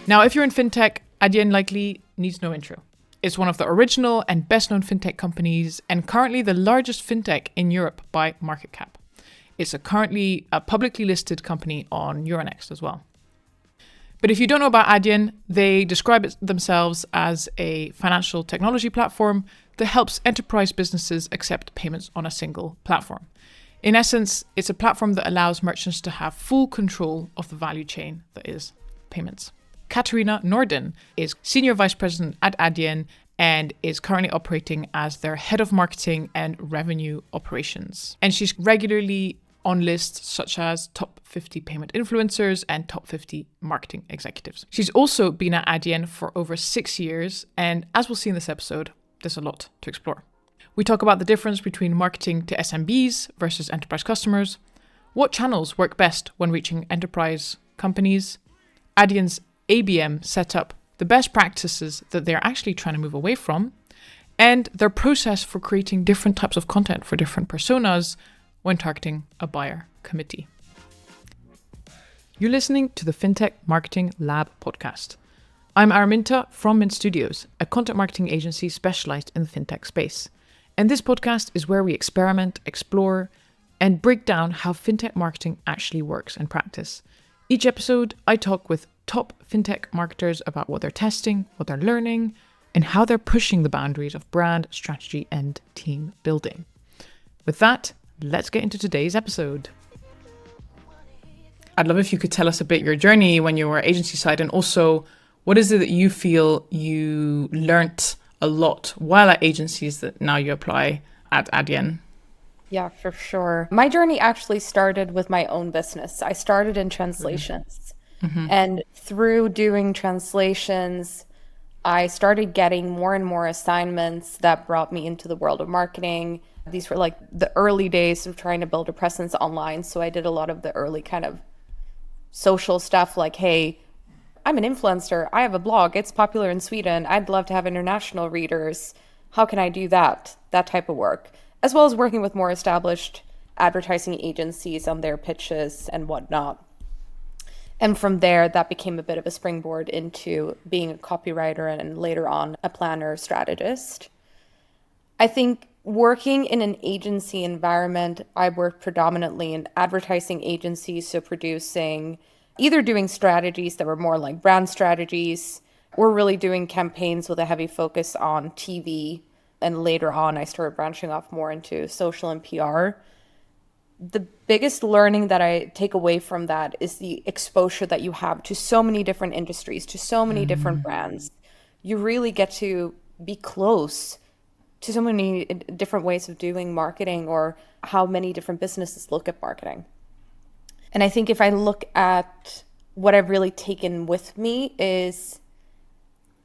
Now, if you're in fintech, Adyen likely needs no intro. It's one of the original and best-known fintech companies and currently the largest fintech in Europe by market cap. It's currently a publicly listed company on Euronext as well. But if you don't know about Adyen, they describe themselves as a financial technology platform that helps enterprise businesses accept payments on a single platform. In essence, it's a platform that allows merchants to have full control of the value chain that is payments. Katerina Nordin is Senior Vice President at Adyen and is currently operating as their Head of Marketing and Revenue Operations. And she's regularly on lists such as top 50 payment influencers and top 50 marketing executives. She's also been at Adyen for over 6 years, and as we'll see in this episode, there's a lot to explore. We talk about the difference between marketing to SMBs versus enterprise customers, what channels work best when reaching enterprise companies, Adyen's ABM set up the best practices that they're actually trying to move away from, and their process for creating different types of content for different personas when targeting a buyer committee. You're listening to the FinTech Marketing Lab podcast. I'm Araminta from Mint Studios, a content marketing agency specialized in the fintech space. And this podcast is where we experiment, explore, and break down how fintech marketing actually works in practice. Each episode, I talk with top fintech marketers about what they're testing, what they're learning, and how they're pushing the boundaries of brand, strategy, and team building. With that, let's get into today's episode. I'd love if you could tell us a bit your journey when you were agency side, and also what is it that you feel you learnt a lot while at agencies that now you apply at Adyen? Yeah, for sure. My journey actually started with my own business. I started in translations. And through doing translations, I started getting more and more assignments that brought me into the world of marketing. These were like the early days of trying to build a presence online. So I did a lot of the early kind of social stuff like, hey, I'm an influencer. I have a blog. It's popular in Sweden. I'd love to have international readers. How can I do that? That type of work, as well as working with more established advertising agencies on their pitches and whatnot. And from there, that became a bit of a springboard into being a copywriter and later on a planner strategist. I think working in an agency environment, I worked predominantly in advertising agencies, so either doing strategies that were more like brand strategies, or really doing campaigns with a heavy focus on TV. And later on, I started branching off more into social and PR. The biggest learning that I take away from that is the exposure that you have to so many different industries, to so many different brands. You really get to be close to so many different ways of doing marketing, or how many different businesses look at marketing. And I think if I look at what I've really taken with me is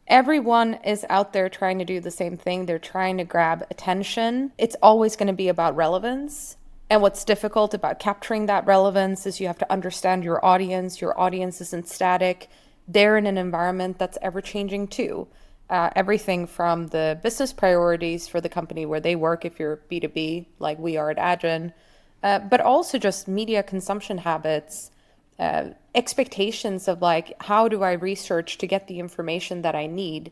everyone is out there trying to do the same thing. They're trying to grab attention. It's always going to be about relevance. And what's difficult about capturing that relevance is you have to understand your audience. Your audience isn't static. They're in an environment that's ever changing too. Everything from the business priorities for the company where they work, if you're B2B, like we are at Adyen, but also just media consumption habits, expectations of like, how do I research to get the information that I need?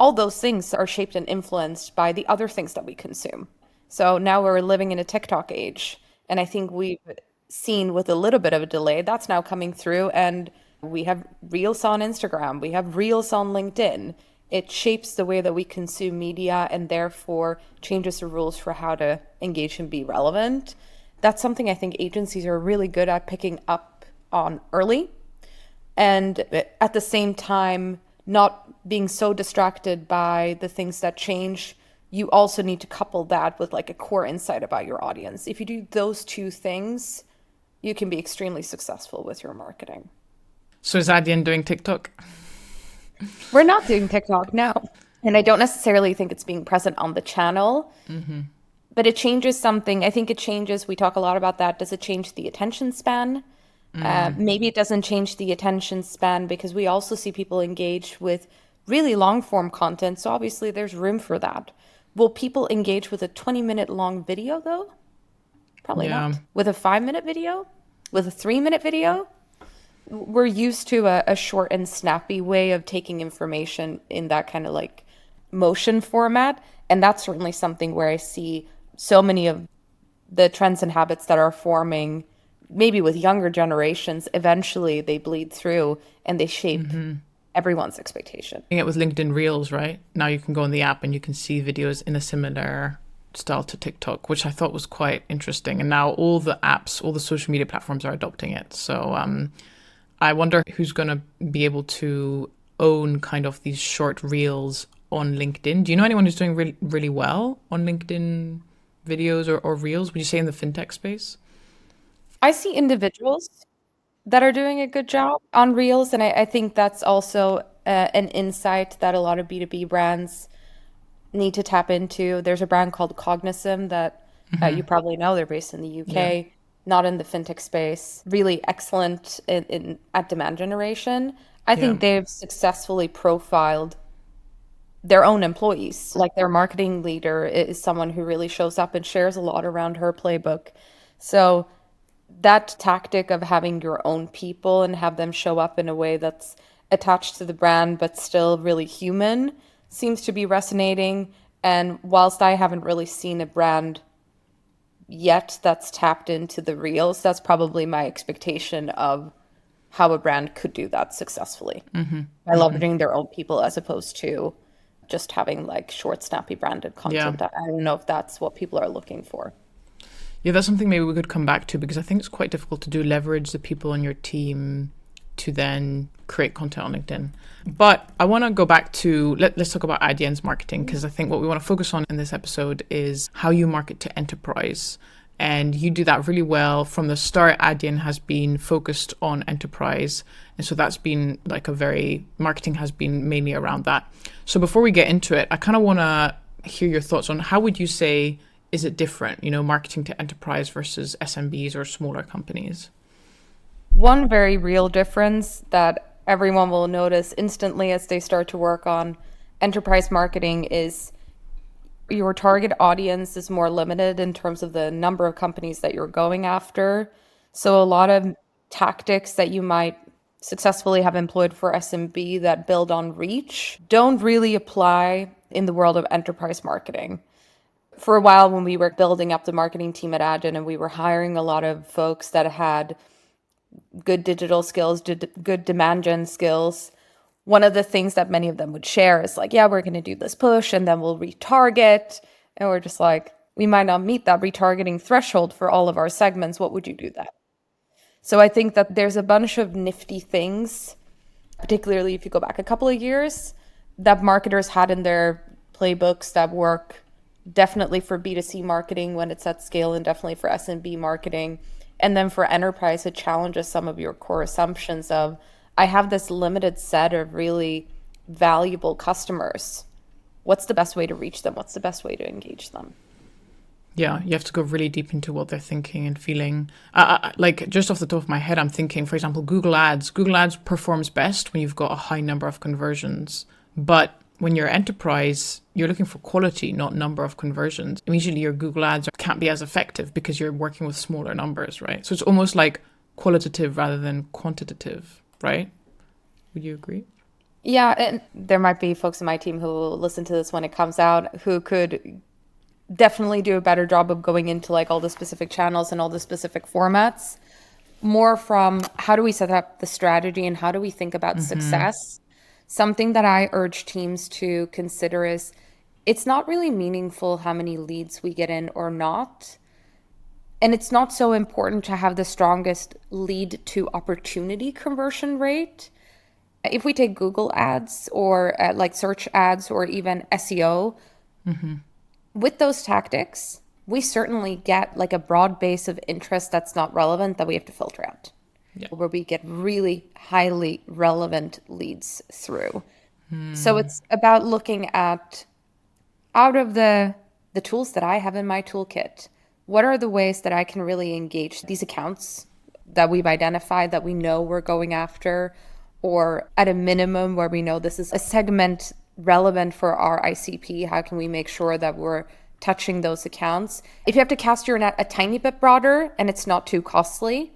All those things are shaped and influenced by the other things that we consume. So now we're living in a TikTok age. And I think we've seen with a little bit of a delay, that's now coming through. And we have Reels on Instagram. We have Reels on LinkedIn. It shapes the way that we consume media and therefore changes the rules for how to engage and be relevant. That's something I think agencies are really good at picking up on early. And at the same time, not being so distracted by the things that change. You also need to couple that with like a core insight about your audience. If you do those two things, you can be extremely successful with your marketing. So is Adyen doing TikTok? We're not doing TikTok, no. And I don't necessarily think it's being present on the channel, but it changes something. I think it changes, we talk a lot about that. Does it change the attention span? Maybe it doesn't change the attention span because we also see people engage with really long form content. So obviously there's room for that. Will people engage with a 20-minute long video though? Probably not. With a 5-minute video? With a 3-minute video? we're used to a short and snappy way of taking information in that kind of like motion format. And that's certainly something where I see so many of the trends and habits that are forming, maybe with younger generations, eventually they bleed through and they shape everyone's expectation. I think it was LinkedIn Reels, right? Now you can go on the app and you can see videos in a similar style to TikTok, which I thought was quite interesting. And now all the apps, all the social media platforms are adopting it. So I wonder who's going to be able to own kind of these short reels on LinkedIn. Do you know anyone who's doing really, really well on LinkedIn videos or reels? Would you say in the fintech space? I see individuals that are doing a good job on Reels, and I think that's also an insight that a lot of B2B brands need to tap into. There's a brand called Cognism that you probably know. They're based in the UK, not in the fintech space. Really excellent in at demand generation. I think they've successfully profiled their own employees. Like their marketing leader is someone who really shows up and shares a lot around her playbook. So that tactic of having your own people and have them show up in a way that's attached to the brand but still really human seems to be resonating. And whilst I haven't really seen a brand yet that's tapped into the reels, that's probably my expectation of how a brand could do that successfully by leveraging their own people as opposed to just having like short, snappy branded content. I don't know if that's what people are looking for. Yeah, that's something maybe we could come back to, because I think it's quite difficult to do leverage the people on your team to then create content on LinkedIn. But I want to go back to, let's talk about Adyen's marketing, because I think what we want to focus on in this episode is how you market to enterprise. And you do that really well. From the start, Adyen has been focused on enterprise. And so that's been like marketing has been mainly around that. So before we get into it, I kind of want to hear your thoughts on how would you say, is it different, marketing to enterprise versus SMBs or smaller companies? One very real difference that everyone will notice instantly as they start to work on enterprise marketing is your target audience is more limited in terms of the number of companies that you're going after. So a lot of tactics that you might successfully have employed for SMB that build on reach don't really apply in the world of enterprise marketing. For a while, when we were building up the marketing team at Adyen and we were hiring a lot of folks that had good digital skills, good demand gen skills, one of the things that many of them would share is like, yeah, we're going to do this push and then we'll retarget. And we're just like, we might not meet that retargeting threshold for all of our segments. What would you do that? So I think that there's a bunch of nifty things, particularly if you go back a couple of years, that marketers had in their playbooks that work definitely for B2C marketing when it's at scale and definitely for SMB marketing. And then for enterprise, it challenges some of your core assumptions of, I have this limited set of really valuable customers. What's the best way to reach them? What's the best way to engage them? Yeah, you have to go really deep into what they're thinking and feeling. Like just off the top of my head, I'm thinking, for example, Google Ads. Google Ads performs best when you've got a high number of conversions. But when you're enterprise, you're looking for quality, not number of conversions. Immediately, your Google Ads can't be as effective because you're working with smaller numbers, right? So it's almost like qualitative rather than quantitative, right? Would you agree? Yeah, and there might be folks in my team who will listen to this when it comes out who could definitely do a better job of going into like all the specific channels and all the specific formats. More from how do we set up the strategy and how do we think about success? Something that I urge teams to consider is it's not really meaningful how many leads we get in or not. And it's not so important to have the strongest lead to opportunity conversion rate. If we take Google ads or like search ads or even SEO, with those tactics, we certainly get like a broad base of interest that's not relevant that we have to filter out. Yeah. Where we get really highly relevant leads through. So it's about looking at, out of the tools that I have in my toolkit, what are the ways that I can really engage these accounts that we've identified that we know we're going after, or at a minimum where we know this is a segment relevant for our ICP, how can we make sure that we're touching those accounts? If you have to cast your net a tiny bit broader and it's not too costly,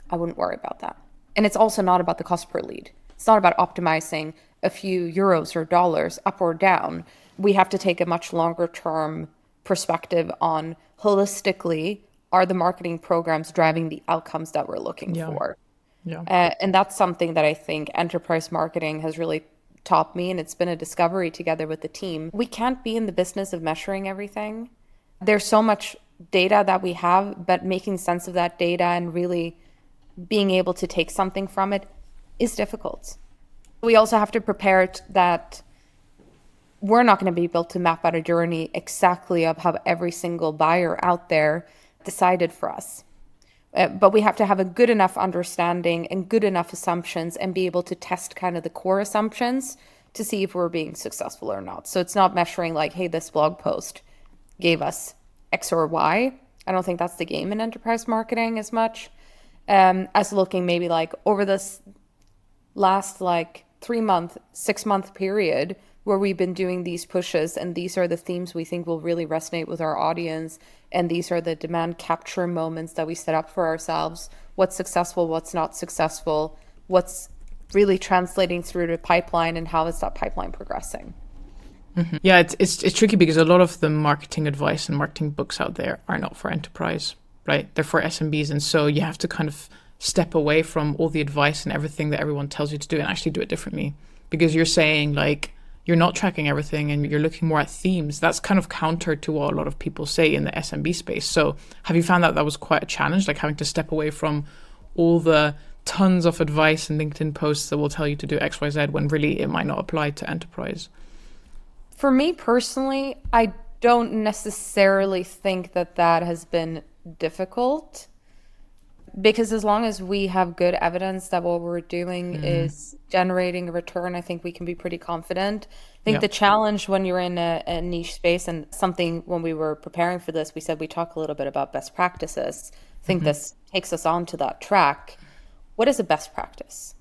I wouldn't worry about that. And it's also not about the cost per lead. It's not about optimizing a few euros or dollars up or down. We have to take a much longer term perspective on holistically, are the marketing programs driving the outcomes that we're looking Yeah. for? Yeah. And that's something that I think enterprise marketing has really taught me, and it's been a discovery together with the team. We can't be in the business of measuring everything. There's so much data that we have, but making sense of that data and really being able to take something from it is difficult. We also have to prepare that we're not going to be able to map out a journey exactly of how every single buyer out there decided for us. But we have to have a good enough understanding and good enough assumptions and be able to test kind of the core assumptions to see if we're being successful or not. So it's not measuring like, hey, this blog post gave us X or Y. I don't think that's the game in enterprise marketing as much as looking maybe like over this last like 3-month, 6-month period where we've been doing these pushes, and these are the themes we think will really resonate with our audience, and these are the demand capture moments that we set up for ourselves. What's successful, what's not successful, what's really translating through the pipeline, and how is that pipeline progressing? Mm-hmm. Yeah, it's tricky because a lot of the marketing advice and marketing books out there are not for enterprise, right? They're for SMBs, and so you have to kind of step away from all the advice and everything that everyone tells you to do and actually do it differently, because you're saying like you're not tracking everything and you're looking more at themes. That's kind of counter to what a lot of people say in the SMB space. So have you found that was quite a challenge, like having to step away from all the tons of advice and LinkedIn posts that will tell you to do XYZ when really it might not apply to enterprise? For me personally, I don't necessarily think that has been difficult, because as long as we have good evidence that what we're doing is generating a return, I think we can be pretty confident. I think the challenge when you're in a niche space, and something when we were preparing for this, we said we talk a little bit about best practices. I think this takes us onto that track. What is a best practice?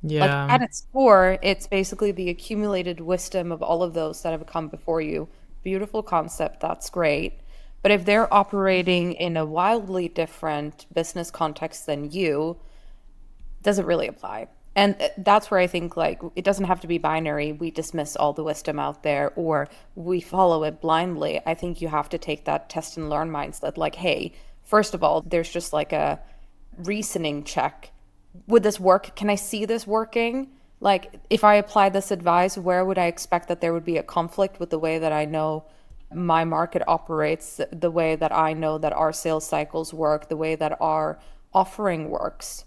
Yeah. Like at its core, it's basically the accumulated wisdom of all of those that have come before you. Beautiful concept, that's great. But if they're operating in a wildly different business context than you, does it really apply? And that's where I think like it doesn't have to be binary. We dismiss all the wisdom out there or we follow it blindly. I think you have to take that test and learn mindset. Like, hey, first of all, there's just like a reasoning check. Would this work? Can I see this working? Like if I apply this advice, where would I expect that there would be a conflict with the way that I know my market operates, the way that I know that our sales cycles work, the way that our offering works?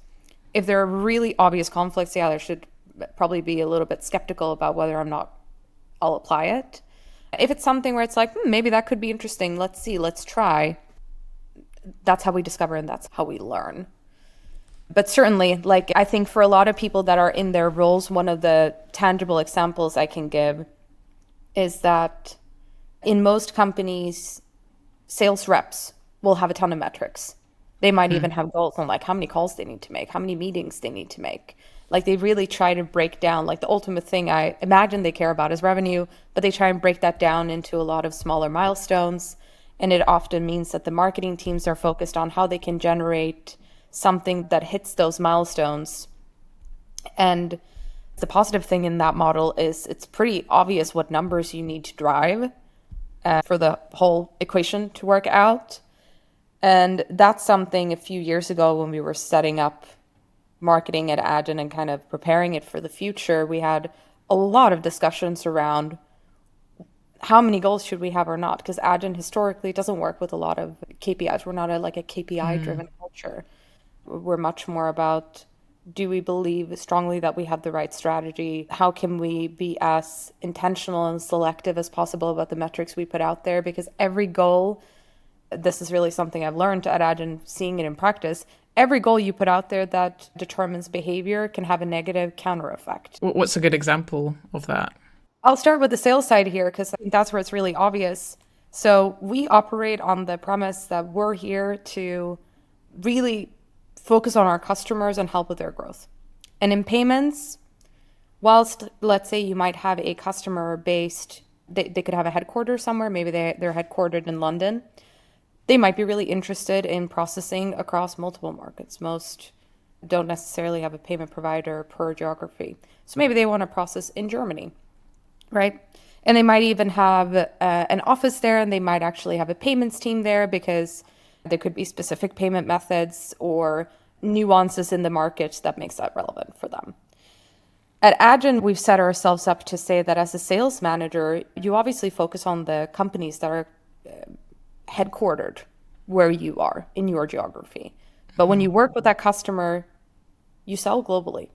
If there are really obvious conflicts, yeah, there should probably be a little bit skeptical about whether I'll apply it. If it's something where it's like, maybe that could be interesting, let's see, let's try. That's how we discover and that's how we learn. But certainly, like I think for a lot of people that are in their roles, one of the tangible examples I can give is that in most companies, sales reps will have a ton of metrics. They might even have goals on like how many calls they need to make, how many meetings they need to make. Like they really try to break down, like the ultimate thing I imagine they care about is revenue, but they try and break that down into a lot of smaller milestones. And it often means that the marketing teams are focused on how they can generate something that hits those milestones. And the positive thing in that model is it's pretty obvious what numbers you need to drive for the whole equation to work out. And that's something a few years ago when we were setting up marketing at Adyen and kind of preparing it for the future, we had a lot of discussions around how many goals should we have or not, because Adyen historically doesn't work with a lot of KPIs. We're not like a KPI driven culture. We're much more about, do we believe strongly that we have the right strategy? How can we be as intentional and selective as possible about the metrics we put out there? Because every goal, this is really something I've learned at Adyen, seeing it in practice, every goal you put out there that determines behavior can have a negative counter effect. What's a good example of that? I'll start with the sales side here because I think that's where it's really obvious. So we operate on the premise that we're here to really focus on our customers and help with their growth. And in payments, whilst let's say you might have a customer based, they could have a headquarters somewhere, maybe they're headquartered in London. They might be really interested in processing across multiple markets. Most don't necessarily have a payment provider per geography. So maybe they want to process in Germany, right? And they might even have an office there, and they might actually have a payments team there because there could be specific payment methods or nuances in the market that makes that relevant for them. At Adyen, we've set ourselves up to say that as a sales manager, you obviously focus on the companies that are headquartered where you are in your geography. But when you work with that customer, you sell globally.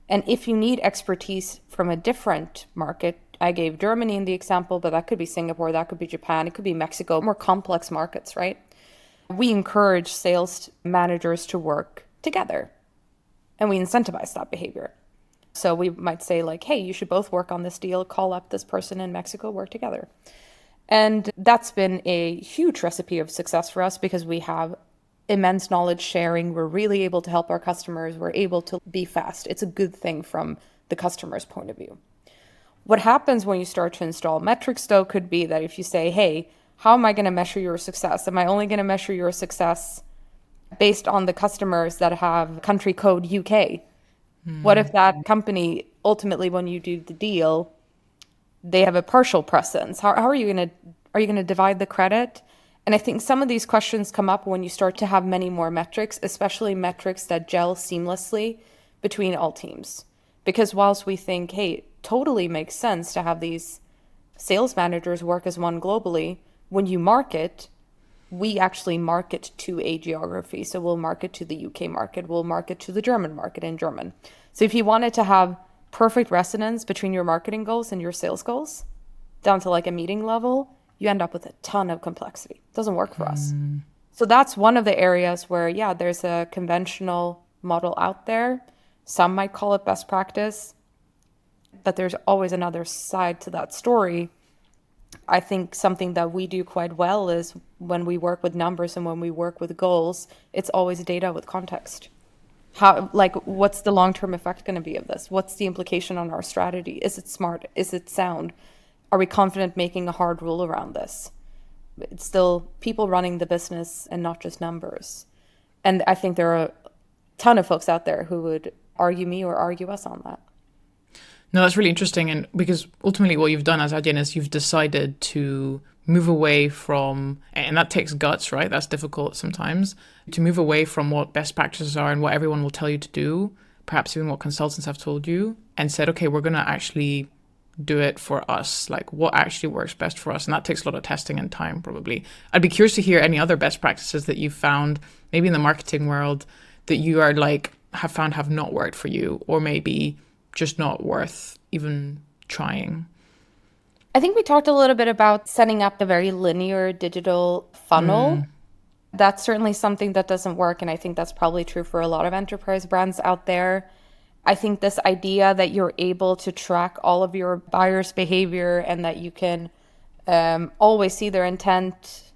And if you need expertise from a different market, I gave Germany in the example, but that could be Singapore, that could be Japan, it could be Mexico, more complex markets, right? We encourage sales managers to work together, and we incentivize that behavior. So we might say like, hey, you should both work on this deal, call up this person in Mexico, work together. And that's been a huge recipe of success for us because we have immense knowledge sharing. We're really able to help our customers. We're able to be fast. It's a good thing from the customer's point of view. What happens when you start to install metrics, though, could be that if you say, hey, how am I going to measure your success? Am I only going to measure your success based on the customers that have country code UK? What if that company, ultimately, when you do the deal, they have a partial presence? How are you going to divide the credit? And I think some of these questions come up when you start to have many more metrics, especially metrics that gel seamlessly between all teams. Because whilst we think, hey, it totally makes sense to have these sales managers work as one globally, when you market, we actually market to a geography. So we'll market to the UK market, we'll market to the German market in German. So if you wanted to have perfect resonance between your marketing goals and your sales goals, down to like a meeting level, you end up with a ton of complexity. It doesn't work for us. So that's one of the areas where, yeah, there's a conventional model out there. Some might call it best practice, but there's always another side to that story. I think something that we do quite well is when we work with numbers and when we work with goals, it's always data with context. How, like, what's the long-term effect going to be of this? What's the implication on our strategy? Is it smart? Is it sound? Are we confident making a hard rule around this? It's still people running the business and not just numbers. And I think there are a ton of folks out there who would argue me or argue us on that. No, that's really interesting. And because ultimately what you've done as Adyen is you've decided to move away from, and that takes guts, right? That's difficult sometimes, to move away from what best practices are and what everyone will tell you to do, perhaps even what consultants have told you, and said, okay, we're going to actually do it for us, like what actually works best for us. And that takes a lot of testing and time, probably. I'd be curious to hear any other best practices that you've found, maybe in the marketing world, that you are like, have found have not worked for you, or maybe just not worth even trying. I think we talked a little bit about setting up a very linear digital funnel. That's certainly something that doesn't work. And I think that's probably true for a lot of enterprise brands out there. I think this idea that you're able to track all of your buyers' behavior and that you can always see their intent,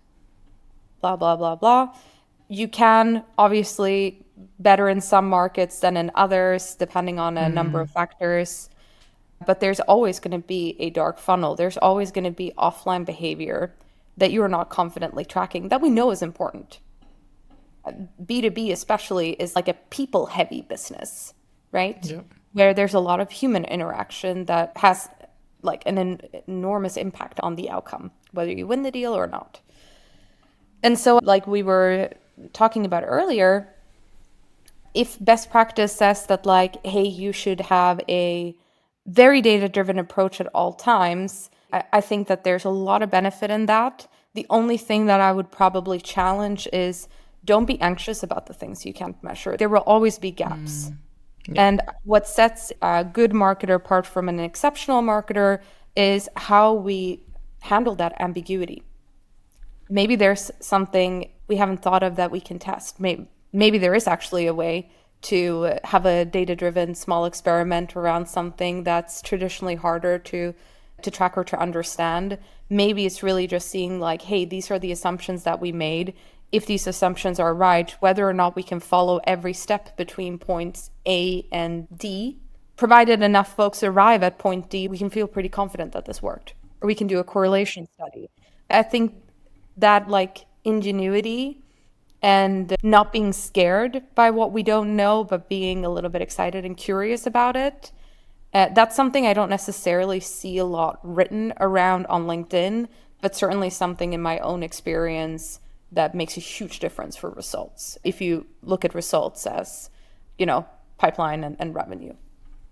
blah, blah, blah, blah. You can obviously better in some markets than in others, depending on a number of factors. But there's always going to be a dark funnel. There's always going to be offline behavior that you're not confidently tracking that we know is important. B2B especially is like a people-heavy business, right? Yep. Where there's a lot of human interaction that has like an enormous impact on the outcome, whether you win the deal or not. And so like we were talking about earlier, if best practice says that like, hey, you should have a very data-driven approach at all times, I think that there's a lot of benefit in that. The only thing that I would probably challenge is don't be anxious about the things you can't measure. There will always be gaps. Yeah. And what sets a good marketer apart from an exceptional marketer is how we handle that ambiguity. Maybe there's something we haven't thought of that we can test. Maybe there is actually a way to have a data-driven small experiment around something that's traditionally harder to track or to understand. Maybe it's really just seeing like, hey, these are the assumptions that we made. If these assumptions are right, whether or not we can follow every step between points A and D, provided enough folks arrive at point D, we can feel pretty confident that this worked. Or we can do a correlation study. I think that like ingenuity and not being scared by what we don't know, but being a little bit excited and curious about it. That's something I don't necessarily see a lot written around on LinkedIn, but certainly something in my own experience that makes a huge difference for results. If you look at results as, pipeline and revenue.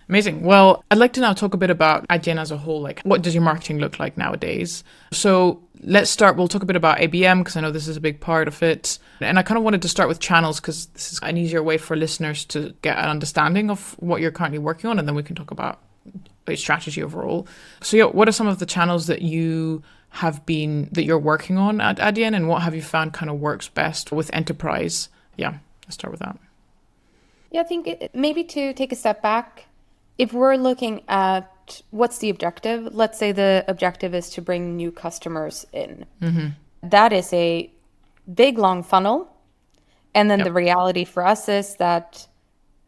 Amazing. Well, I'd like to now talk a bit about Adyen as a whole. Like, what does your marketing look like nowadays? So let's start. We'll talk a bit about ABM because I know this is a big part of it. And I kind of wanted to start with channels because this is an easier way for listeners to get an understanding of what you're currently working on. And then we can talk about strategy overall. So yeah, what are some of the channels that you're working on at Adyen, and what have you found kind of works best with enterprise? Yeah, let's start with that. Yeah, I think maybe to take a step back, if we're looking at what's the objective, let's say the objective is to bring new customers in. Mm-hmm. That is a big, long funnel. And then the reality for us is that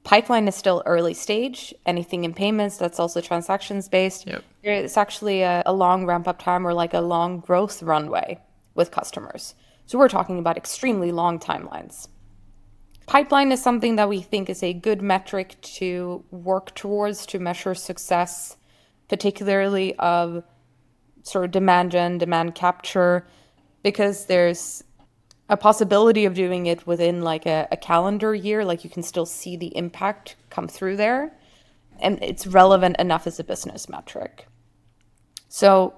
pipeline is still early stage. Anything in payments, that's also transactions based. Yep. It's actually a long ramp up time or like a long growth runway with customers. So we're talking about extremely long timelines. Pipeline is something that we think is a good metric to work towards to measure success, particularly of sort of demand gen, demand capture, because there's a possibility of doing it within like a calendar year, like you can still see the impact come through there, and it's relevant enough as a business metric. So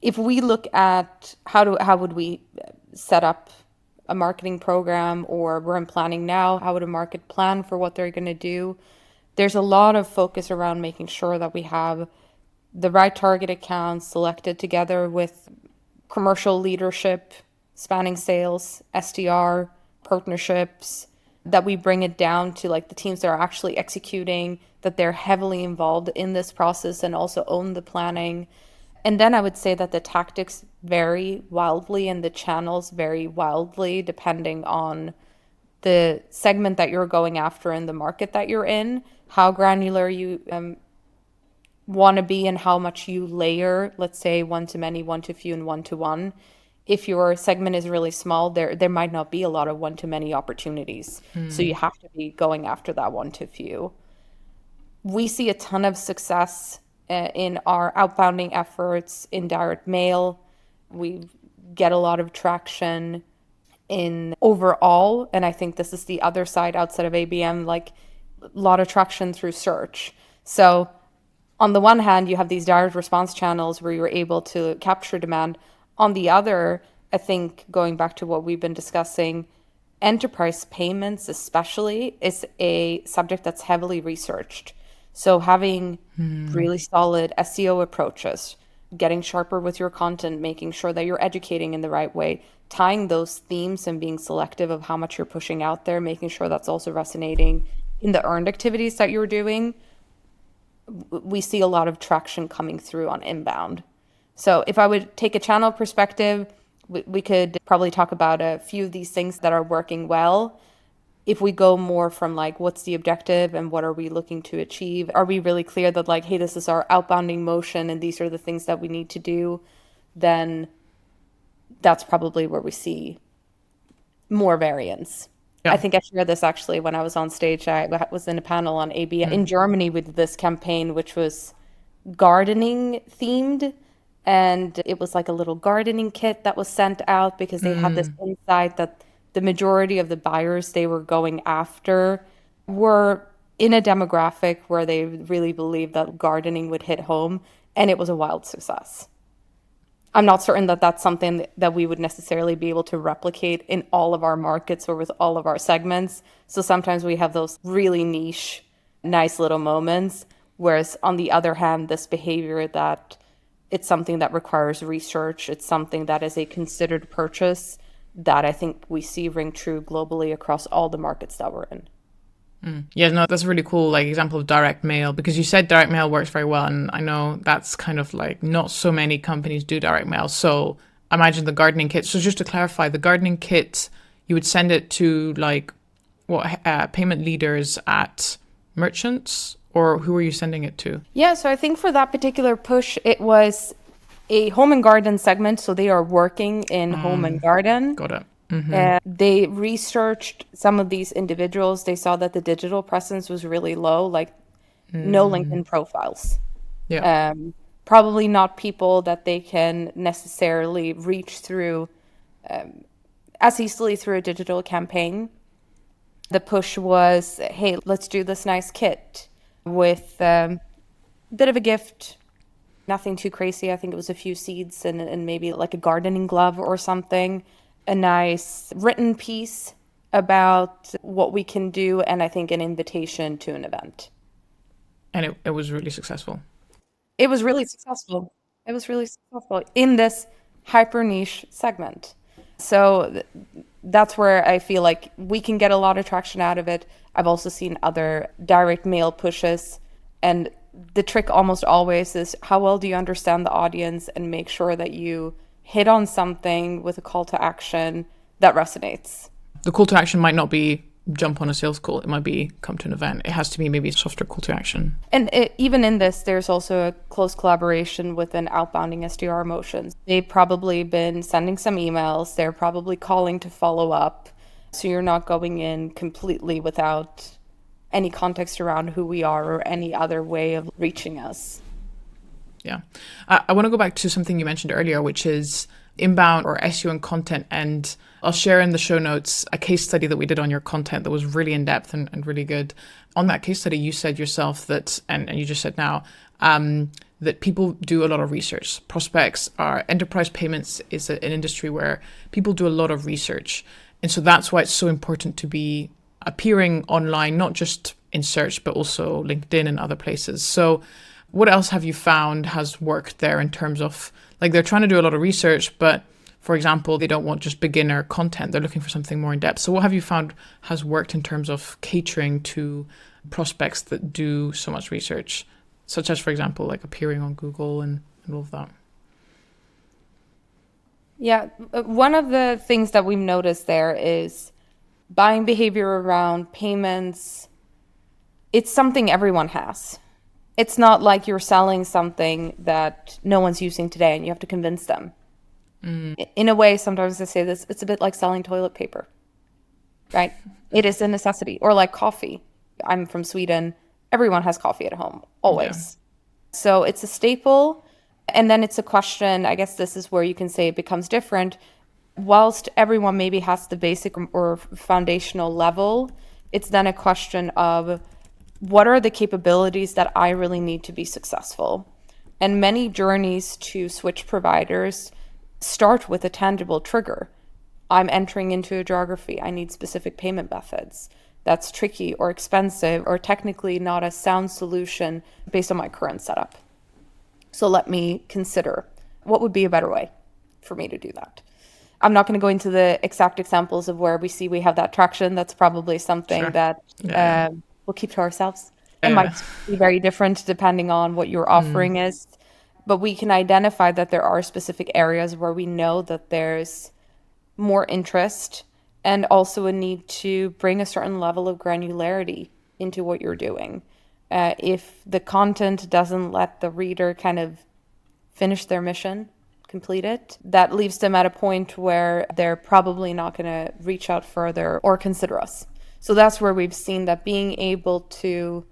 if we look at how would we set up a marketing program, or we're in planning now, how would a market plan for what they're going to do? There's a lot of focus around making sure that we have the right target accounts selected together with commercial leadership, spanning sales, SDR, partnerships, that we bring it down to like the teams that are actually executing, that they're heavily involved in this process and also own the planning. And then I would say that the tactics vary wildly and the channels vary wildly depending on the segment that you're going after and the market that you're in, how granular you want to be and how much you layer, let's say one-to-many, one-to-few, and one-to-one. If your segment is really small, there might not be a lot of one-to-many opportunities. So you have to be going after that one-to-few. We see a ton of success in our outbounding efforts in direct mail. We get a lot of traction in overall, and I think this is the other side outside of ABM, like a lot of traction through search. So on the one hand, you have these direct response channels where you're able to capture demand. On the other, I think going back to what we've been discussing, enterprise payments especially is a subject that's heavily researched. So having really solid SEO approaches, getting sharper with your content, making sure that you're educating in the right way, tying those themes and being selective of how much you're pushing out there, making sure that's also resonating in the earned activities that you're doing. We see a lot of traction coming through on inbound. So if I would take a channel perspective, we could probably talk about a few of these things that are working well. If we go more from like, what's the objective and what are we looking to achieve? Are we really clear that like, hey, this is our outbounding motion and these are the things that we need to do? Then that's probably where we see more variance. Yeah. I think I shared this actually when I was on stage. I was in a panel on ABM. In Germany, we did this campaign, which was gardening themed. And it was like a little gardening kit that was sent out because they had this insight that the majority of the buyers they were going after were in a demographic where they really believed that gardening would hit home, and it was a wild success. I'm not certain that that's something that we would necessarily be able to replicate in all of our markets or with all of our segments. So sometimes we have those really niche, nice little moments, whereas on the other hand, this behavior that it's something that requires research, it's something that is a considered purchase, that I think we see ring true globally across all the markets that we're in. Yeah, no, that's a really cool example of direct mail, because you said direct mail works very well. And I know that's kind of like not so many companies do direct mail. So I imagine the gardening kit. So just to clarify, the gardening kit, you would send it to payment leaders at merchants, or who are you sending it to? Yeah, so I think for that particular push, it was a home and garden segment. So they are working in home and garden. Got it. And they researched some of these individuals. They saw that the digital presence was really low, like no LinkedIn profiles. Yeah. Probably not people that they can necessarily reach through as easily through a digital campaign. The push was, hey, let's do this nice kit with a bit of a gift, nothing too crazy. I think it was a few seeds and maybe like a gardening glove or something, a nice written piece about what we can do, and I think an invitation to an event. And it was really successful. It was really successful. It was really successful in this hyper niche segment. So that's where I feel like we can get a lot of traction out of it. I've also seen other direct mail pushes, and the trick almost always is how well do you understand the audience and make sure that you hit on something with a call to action that resonates. The call to action might not be jump on a sales call. It might be come to an event. It has to be maybe a softer call to action. And even in this, there's also a close collaboration with an outbounding SDR motion. They've probably been sending some emails. They're probably calling to follow up. So you're not going in completely without any context around who we are or any other way of reaching us. Yeah. I want to go back to something you mentioned earlier, which is inbound or SEO and content. And I'll share in the show notes a case study that we did on your content that was really in depth and really good. On that case study, you said yourself that, and you just said now, that people do a lot of research. Prospects are, enterprise payments is an industry where people do a lot of research. And so that's why it's so important to be appearing online, not just in search, but also LinkedIn and other places. So what else have you found has worked there in terms of, like, they're trying to do a lot of research, but for example, they don't want just beginner content. They're looking for something more in depth. So what have you found has worked in terms of catering to prospects that do so much research, such as, for example, like appearing on Google and all of that? Yeah, one of the things that we've noticed there is buying behavior around payments. It's something everyone has. It's not like you're selling something that no one's using today and you have to convince them. In a way, sometimes I say this, it's a bit like selling toilet paper, right? It is a necessity. Or like coffee. I'm from Sweden. Everyone has coffee at home, always. Yeah. So it's a staple. And then it's a question, I guess this is where you can say it becomes different. Whilst everyone maybe has the basic or foundational level, it's then a question of what are the capabilities that I really need to be successful? And many journeys to switch providers start with a tangible trigger. I'm entering into a geography. I need specific payment methods. That's tricky or expensive or technically not a sound solution based on my current setup. So let me consider what would be a better way for me to do that. I'm not going to go into the exact examples of where we see we have that traction. That's probably something that we'll keep to ourselves. It might be very different depending on what your offering is. But we can identify that there are specific areas where we know that there's more interest and also a need to bring a certain level of granularity into what you're doing. If the content doesn't let the reader kind of finish their mission, complete it, that leaves them at a point where they're probably not going to reach out further or consider us. So that's where we've seen that being able to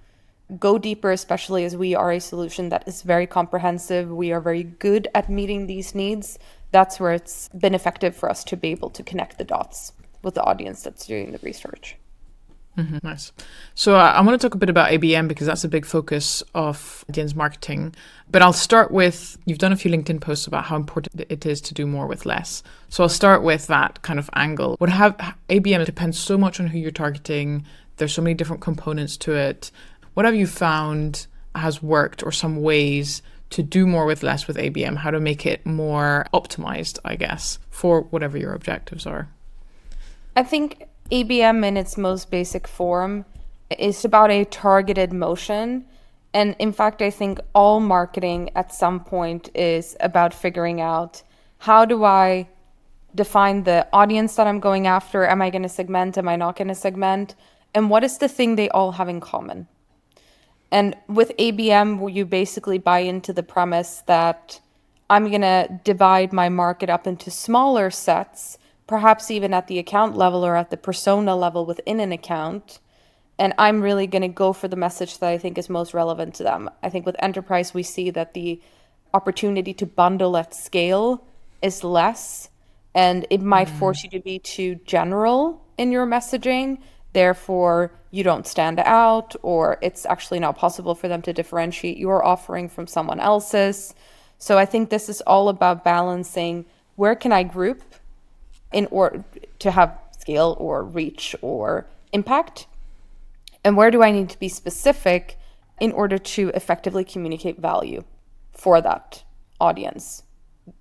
go deeper, especially as we are a solution that is very comprehensive, we are very good at meeting these needs. That's where it's been effective for us to be able to connect the dots with the audience that's doing the research. Mm-hmm. Nice. So I want to talk a bit about ABM because that's a big focus of Adyen's marketing. But I'll start with, you've done a few LinkedIn posts about how important it is to do more with less. So I'll start with that kind of angle. ABM depends so much on who you're targeting. There's so many different components to it. What have you found has worked, or some ways to do more with less with ABM? How to make it more optimized, I guess, for whatever your objectives are? I think ABM in its most basic form is about a targeted motion. And in fact, I think all marketing at some point is about figuring out, how do I define the audience that I'm going after? Am I going to segment? Am I not going to segment? And what is the thing they all have in common? And with ABM, you basically buy into the premise that I'm going to divide my market up into smaller sets perhaps even at the account level or at the persona level within an account. And I'm really going to go for the message that I think is most relevant to them. I think with enterprise, we see that the opportunity to bundle at scale is less, and it might force you to be too general in your messaging. Therefore, you don't stand out, or it's actually not possible for them to differentiate your offering from someone else's. So I think this is all about balancing where can I group in order to have scale or reach or impact, and where do I need to be specific in order to effectively communicate value for that audience,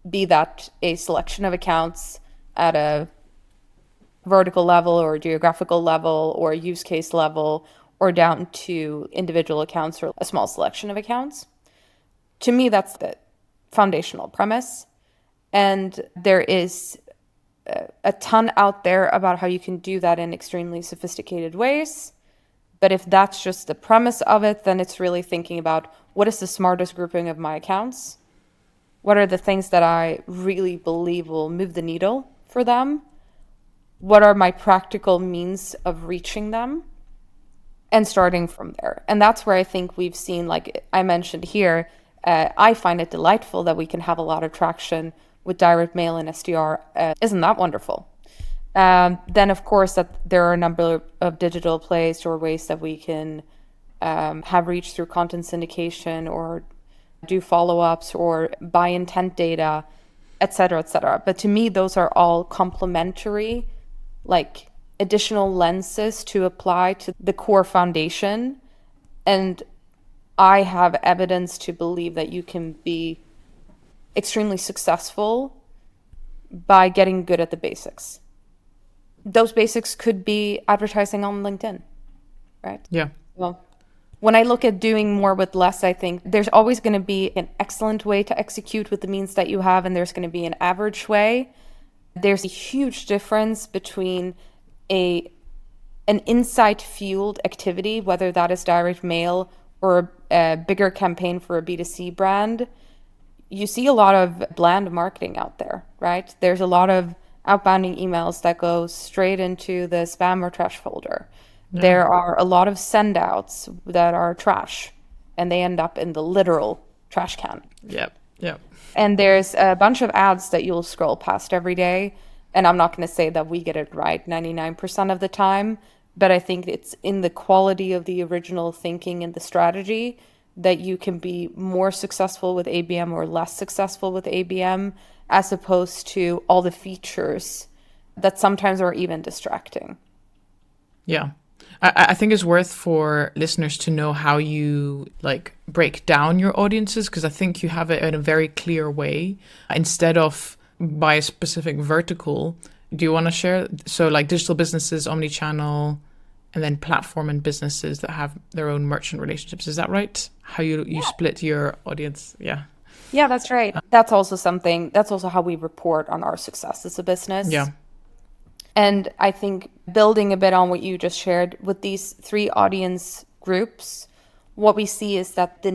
be that a selection of accounts at a vertical level or geographical level or use case level, or down to individual accounts or a small selection of accounts. To me, that's the foundational premise. And there is a ton out there about how you can do that in extremely sophisticated ways. But if that's just the premise of it, then it's really thinking about what is the smartest grouping of my accounts? What are the things that I really believe will move the needle for them? What are my practical means of reaching them? And starting from there. And that's where I think we've seen, like I mentioned here, I find it delightful that we can have a lot of traction with direct mail and SDR. Isn't that wonderful? Then, of course, that there are a number of digital plays or ways that we can have reach through content syndication or do follow-ups or buy intent data, et cetera, et cetera. But to me, those are all complementary, like additional lenses to apply to the core foundation. And I have evidence to believe that you can be extremely successful by getting good at the basics. Those basics could be advertising on LinkedIn, right? Yeah. Well, when I look at doing more with less, I think there's always going to be an excellent way to execute with the means that you have, and there's going to be an average way. There's a huge difference between an insight-fueled activity, whether that is direct mail or a bigger campaign for a B2C brand. You see a lot of bland marketing out there, right? There's a lot of outbounding emails that go straight into the spam or trash folder. Yeah. There are a lot of send outs that are trash, and they end up in the literal trash can. Yep. And there's a bunch of ads that you'll scroll past every day. And I'm not going to say that we get it right 99% of the time, but I think it's in the quality of the original thinking and the strategy that you can be more successful with ABM or less successful with ABM, as opposed to all the features that sometimes are even distracting. Yeah. I think it's worth for listeners to know how you like break down your audiences, because I think you have it in a very clear way instead of by a specific vertical. Do you want to share? So like digital businesses, omnichannel, and then platform and businesses that have their own merchant relationships. Is that right? How you split your audience? Yeah. Yeah, that's right. That's also how we report on our success as a business. Yeah. And I think building a bit on what you just shared with these three audience groups, what we see is that the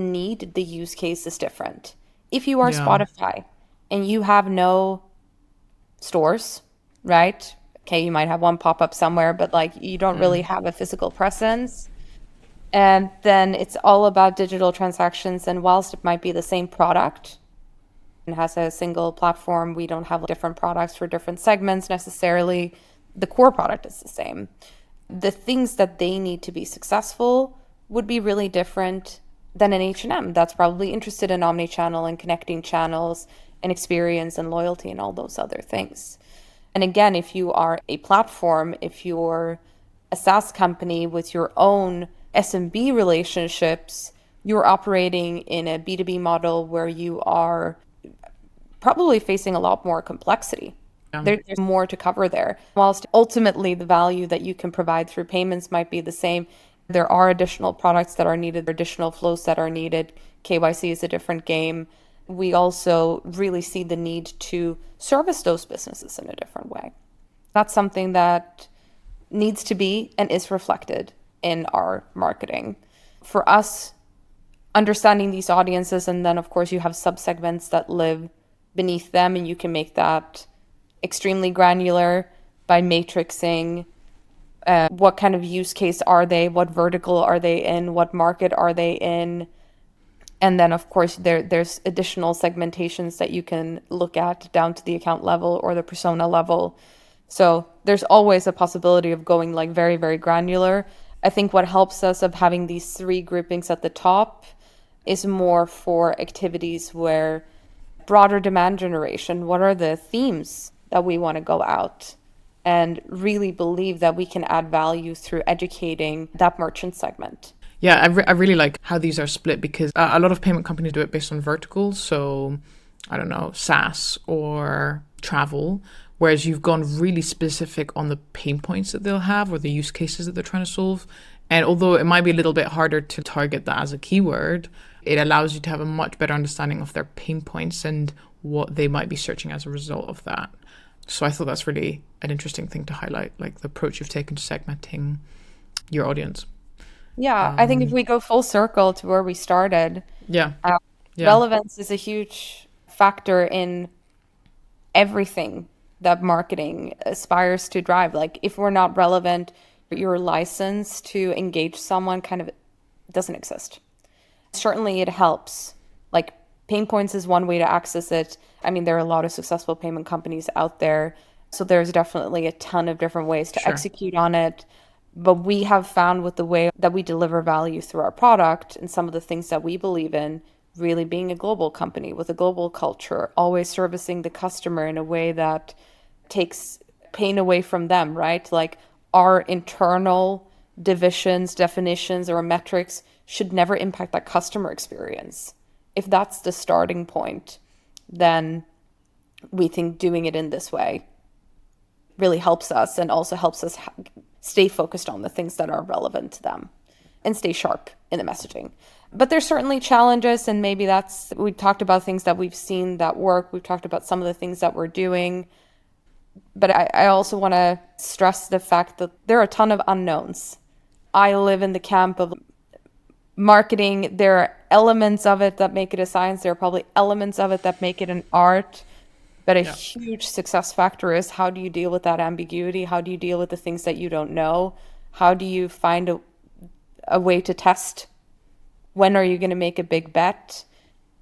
use case is different. If you are Spotify and you have no stores, right? Okay, you might have one pop-up somewhere, but like you don't really have a physical presence. And then it's all about digital transactions. And whilst it might be the same product and has a single platform, we don't have different products for different segments necessarily. The core product is the same. The things that they need to be successful would be really different than an H&M that's probably interested in omnichannel and connecting channels and experience and loyalty and all those other things. And again, if you are a platform, if you're a SaaS company with your own SMB relationships, you're operating in a B2B model where you are probably facing a lot more complexity. Yeah. There's more to cover there. Whilst ultimately the value that you can provide through payments might be the same, there are additional products that are needed, additional flows that are needed. KYC is a different game. We also really see the need to service those businesses in a different way. That's something that needs to be and is reflected in our marketing. For us, understanding these audiences, and then of course you have subsegments that live beneath them, and you can make that extremely granular by matrixing. What kind of use case are they? What vertical are they in? What market are they in? And then, of course, there's additional segmentations that you can look at down to the account level or the persona level. So there's always a possibility of going like very, very granular. I think what helps us of having these three groupings at the top is more for activities where broader demand generation, what are the themes that we want to go out and really believe that we can add value through educating that merchant segment. Yeah, I really like how these are split because a lot of payment companies do it based on verticals. So, I don't know, SaaS or travel, whereas you've gone really specific on the pain points that they'll have or the use cases that they're trying to solve. And although it might be a little bit harder to target that as a keyword, it allows you to have a much better understanding of their pain points and what they might be searching as a result of that. So I thought that's really an interesting thing to highlight, like the approach you've taken to segmenting your audience. Yeah, I think if we go full circle to where we started, Yeah. relevance is a huge factor in everything that marketing aspires to drive. Like if we're not relevant, your license to engage someone kind of doesn't exist. Certainly it helps. Like pain points is one way to access it. I mean, there are a lot of successful payment companies out there. So there's definitely a ton of different ways to execute on it. But we have found with the way that we deliver value through our product and some of the things that we believe in, really being a global company with a global culture, always servicing the customer in a way that takes pain away from them, right? Like our internal divisions, definitions, or metrics should never impact that customer experience. If that's the starting point, then we think doing it in this way really helps us and also helps us stay focused on the things that are relevant to them and stay sharp in the messaging. But there's certainly challenges, and maybe we talked about things that we've seen that work. We've talked about some of the things that we're doing. But I also want to stress the fact that there are a ton of unknowns. I live in the camp of marketing. There are elements of it that make it a science. There are probably elements of it that make it an art. But a huge success factor is how do you deal with that ambiguity? How do you deal with the things that you don't know? How do you find a way to test? When are you going to make a big bet?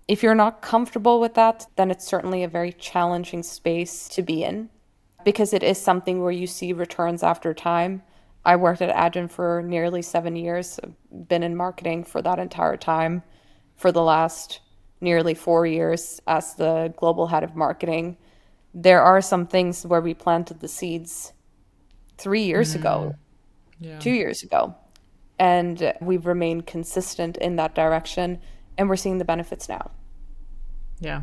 If you're not comfortable with that, then it's certainly a very challenging space to be in because it is something where you see returns after time. I worked at Adyen for nearly 7 years. I've been in marketing for that entire time. For the last nearly 4 years as the global head of marketing, there are some things where we planted the seeds 3 years ago, 2 years ago, and we've remained consistent in that direction, and we're seeing the benefits now. Yeah,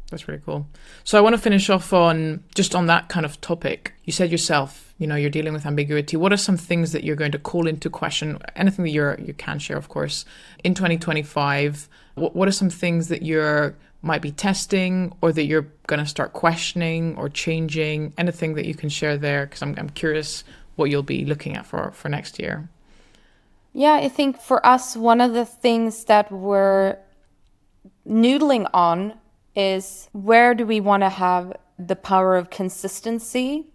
that's really cool. So I want to finish off on that kind of topic. You said yourself, you're dealing with ambiguity. What are some things that you're going to call into question? Anything that you can share, of course, in 2025. What are some things that you might be testing or that you're going to start questioning or changing? Anything that you can share there? Because I'm curious what you'll be looking at for next year. Yeah, I think for us, one of the things that we're noodling on is where do we want to have the power of consistency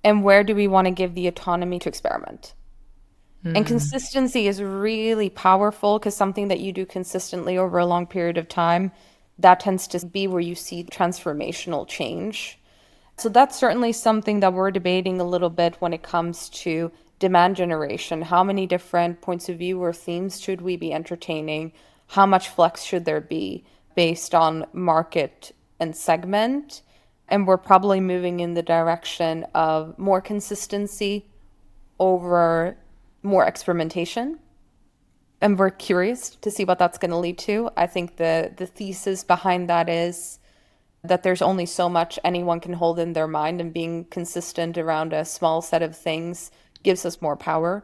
and where do we want to give the autonomy to experiment? And consistency is really powerful because something that you do consistently over a long period of time, that tends to be where you see transformational change. So that's certainly something that we're debating a little bit when it comes to demand generation. How many different points of view or themes should we be entertaining? How much flex should there be based on market and segment? And we're probably moving in the direction of more consistency over more experimentation. And we're curious to see what that's going to lead to. I think the thesis behind that is that there's only so much anyone can hold in their mind, and being consistent around a small set of things gives us more power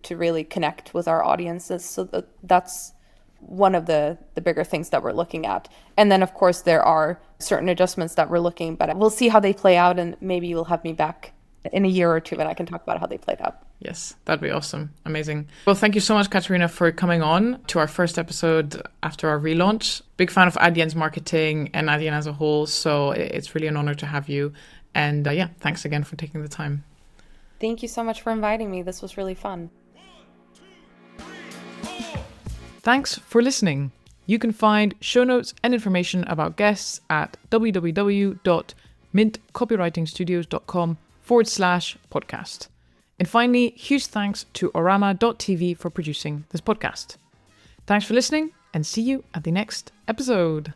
to really connect with our audiences. So that's one of the bigger things that we're looking at. And then, of course, there are certain adjustments that we're looking, but we'll see how they play out, and maybe you'll have me back in a year or two and I can talk about how they played out. Yes, that'd be awesome. Amazing. Well, thank you so much, Katerina, for coming on to our first episode after our relaunch. Big fan of Adyen's marketing and Adyen as a whole, so it's really an honor to have you. And thanks again for taking the time. Thank you so much for inviting me. This was really fun. Thanks for listening. You can find show notes and information about guests at www.mintcopywritingstudios.com/podcast. And finally, huge thanks to orama.tv for producing this podcast. Thanks for listening, and see you at the next episode.